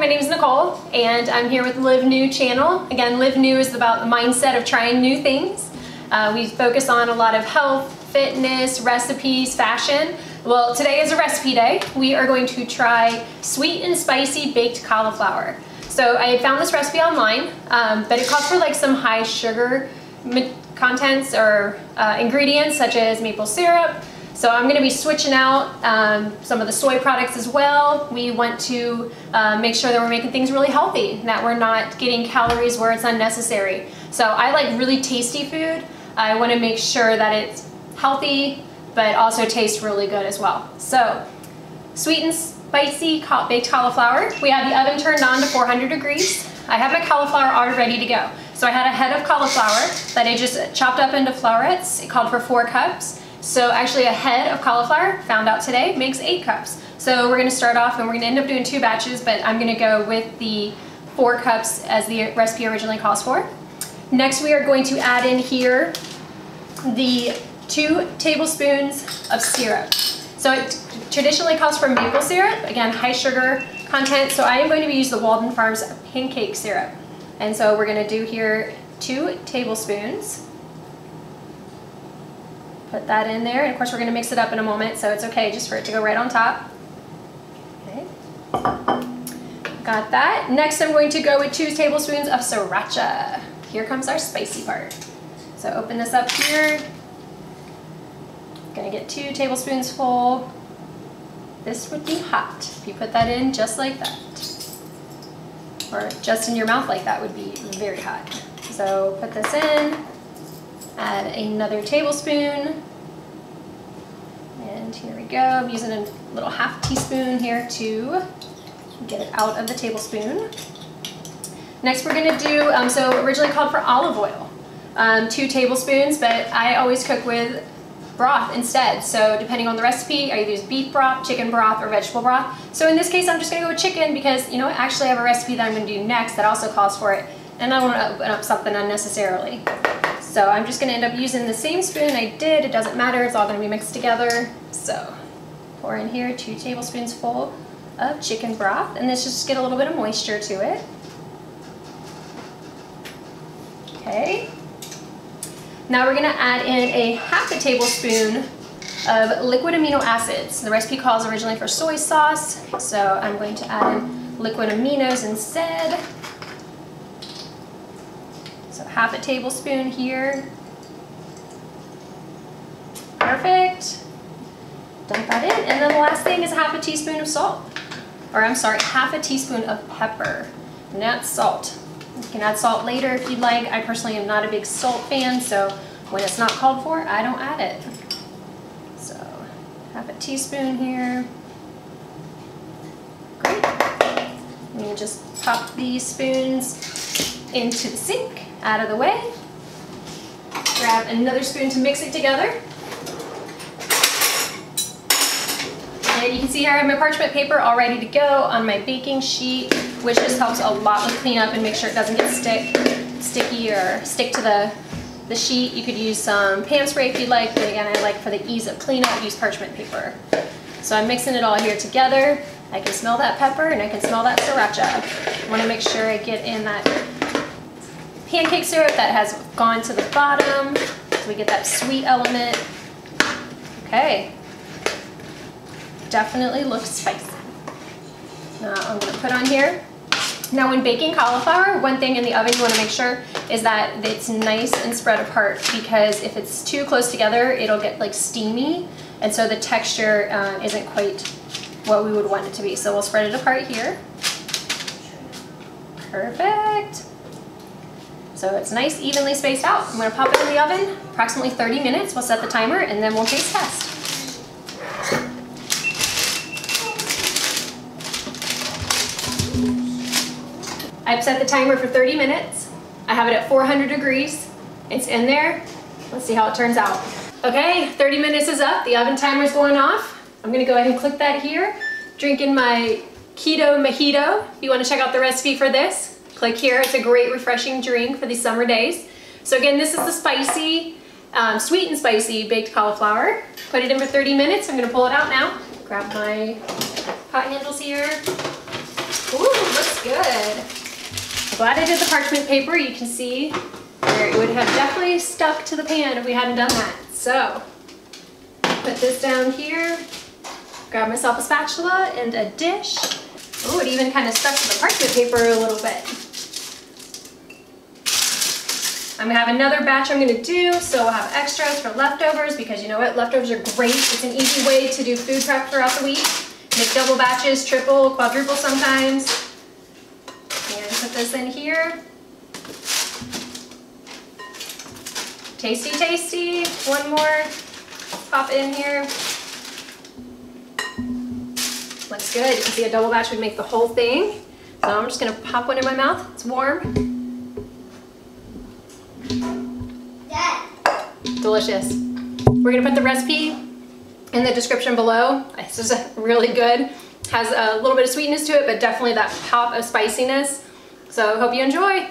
my name is Nicole and I'm here with Live New channel. Again, Live New is about the mindset of trying new things. We focus on a lot of health, fitness, recipes, fashion. Well, today is a recipe day. We are going to try sweet and spicy baked cauliflower. So I found this recipe online, but it calls for like some high sugar contents or ingredients such as maple syrup. So I'm going to be switching out some of the soy products as well. We want to make sure that we're making things really healthy, that we're not getting calories where it's unnecessary. So I like really tasty food. I want to make sure that it's healthy, but also tastes really good as well. So sweet and spicy baked cauliflower. We have the oven turned on to 400 degrees. I have my cauliflower all ready to go. So I had a head of cauliflower that I just chopped up into florets. It called for 4 cups. So actually a head of cauliflower, found out today, makes 8 cups. So we're gonna start off and we're gonna end up doing 2 batches, but I'm gonna go with the 4 cups as the recipe originally calls for. Next we are going to add in here the 2 tablespoons of syrup. So it traditionally calls for maple syrup, again high sugar content, so I am going to use the Walden Farms pancake syrup. And so we're gonna do here 2 tablespoons. Put that in there, and of course we're going to mix it up in a moment, so it's okay just for it to go right on top. Okay, got that. Next I'm going to go with 2 tablespoons of Sriracha. Here comes our spicy part. So open this up here. Gonna get 2 tablespoons full. This would be hot if you put that in just like that. Or just in your mouth like that would be very hot. So put this in. Add another tablespoon, and here we go. I'm using a little half teaspoon here to get it out of the tablespoon. Next we're gonna do, so originally called for olive oil, 2 tablespoons, but I always cook with broth instead. So depending on the recipe, I either use beef broth, chicken broth, or vegetable broth. So in this case, I'm just gonna go with chicken because, you know, actually I have a recipe that I'm gonna do next that also calls for it, and I don't wanna open up something unnecessarily. So I'm just going to end up using the same spoon I did. It doesn't matter. It's all going to be mixed together. So pour in here 2 tablespoons full of chicken broth, and let's just get a little bit of moisture to it. Okay. Now we're going to add in a half a tablespoon of liquid amino acids. The recipe calls originally for soy sauce, so I'm going to add in liquid aminos instead. So half a tablespoon here. Perfect. Dump that in. And then the last thing is half a teaspoon of salt. Or I'm sorry, half a teaspoon of pepper. And that's salt. You can add salt later if you'd like. I personally am not a big salt fan, so when it's not called for, I don't add it. So half a teaspoon here. Great. And you just pop these spoons into the sink. Out of the way. Grab another spoon to mix it together. And you can see here I have my parchment paper all ready to go on my baking sheet, which just helps a lot with cleanup and make sure it doesn't get sticky or stick to the sheet. You could use some pan spray if you'd like, but again I like for the ease of cleanup use parchment paper. So I'm mixing it all here together. I can smell that pepper and I can smell that Sriracha. I want to make sure I get in that pancake syrup that has gone to the bottom, so we get that sweet element. Okay, definitely looks spicy. Now I'm going to put on here. Now when baking cauliflower, one thing in the oven you want to make sure is that it's nice and spread apart, because if it's too close together it'll get like steamy, and so the texture isn't quite what we would want it to be. So we'll spread it apart here. Perfect. So it's nice, evenly spaced out. I'm going to pop it in the oven, approximately 30 minutes. We'll set the timer and then we'll taste test. I've set the timer for 30 minutes. I have it at 400 degrees. It's in there. Let's see how it turns out. Okay, 30 minutes is up. The oven timer is going off. I'm going to go ahead and click that here. Drinking my keto mojito. If you want to check out the recipe for this, click here. It's a great refreshing drink for these summer days. So again, this is the spicy, sweet and spicy baked cauliflower. Put it in for 30 minutes. I'm going to pull it out now. Grab my pot handles here. Ooh, looks looks good. I'm glad I did the parchment paper. You can see where it would have definitely stuck to the pan if we hadn't done that. So, put this down here, grab myself a spatula and a dish. Oh, it even kind of stuck to the parchment paper a little bit. I'm gonna have another batch I'm gonna do, so we'll have extras for leftovers, because you know what, leftovers are great. It's an easy way to do food prep throughout the week. Make double batches, triple, quadruple sometimes. And put this in here. Tasty, tasty. One more, pop in here. Looks good. You can see a double batch would make the whole thing. So I'm just gonna pop one in my mouth. It's warm. Delicious. We're gonna put the recipe in the description below. This is really good. Has a little bit of sweetness to it, but definitely that pop of spiciness. So hope you enjoy.